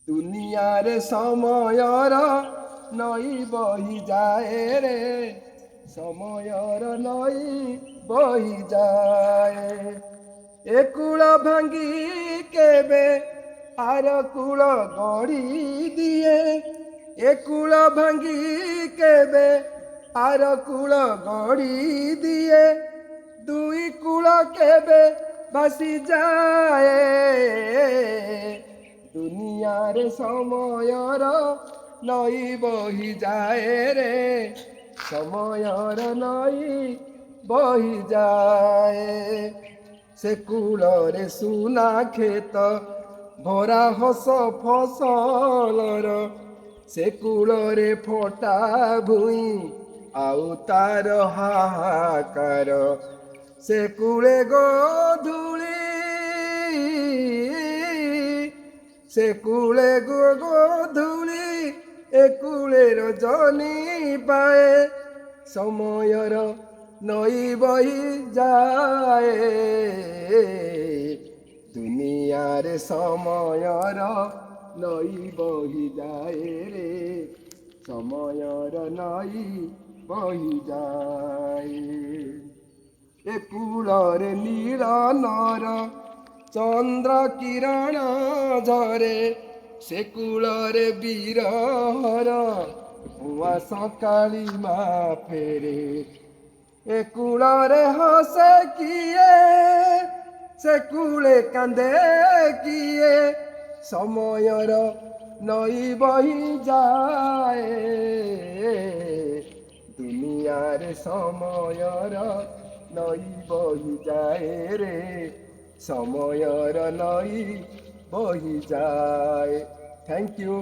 ଦୁନିଆରେ ସମୟର ନଈ ବହିଯାଏ ରେ, ସମୟର ନଈ ବହିଯାଏ। ଏ କୂଳ ଭାଙ୍ଗି କେବେ ଆର କୂଳ ଗଢ଼ି ଦିଏ, ଏ କୂଳ ଭାଙ୍ଗି କେବେ ଆର କୂଳ ଗଢ଼ି ଦିଏ, ଦୁଇ କୂଳ କେବେ ଭାସିଯାଏ। ଦୁନିଆରେ ସମୟର ନଈ ବହିଯାଏ ରେ, ସମୟର ନଈ ବହିଯାଏ। ସେ କୂଳରେ ସୁନା କ୍ଷେତ ଭରା ହସ ଫସଲର, ସେ କୂଳରେ ଫଟା ଭୁଇଁ ଆଉ ତାର ହାହାକାର। ସେ କୂଳେ ଗୋଧୂଳି, ସେ କୂଳେ ଗୋଧୂଳି, ଏ କୂଳେ ରଜନୀ ପାଏ, ସମୟର ନଈ ବହିଯାଏ। ଦୁନିଆରେ ସମୟର ନଈ ବହିଯାଏ ରେ, ସମୟର ନଈ ବହିଯାଏ। ଏ କୂଳରେ ନୀଳ ନର ଚନ୍ଦ୍ର କିରଣ ଝରେ, ସେ କୂଳରେ ବିରହର ଭୁଆ ସକାଳି ମା ଫେରେ। ଏ କୂଳରେ ହସେ କିଏ, ସେ କୂଳେ କାନ୍ଦେ କିଏ, ସମୟର ନଈ ବହିଯାଏ। ଦୁନିଆରେ ସମୟର ନଈ ବହିଯାଏ ରେ, ସମୟର ନଈ ବହିଯାଏ। Thank you.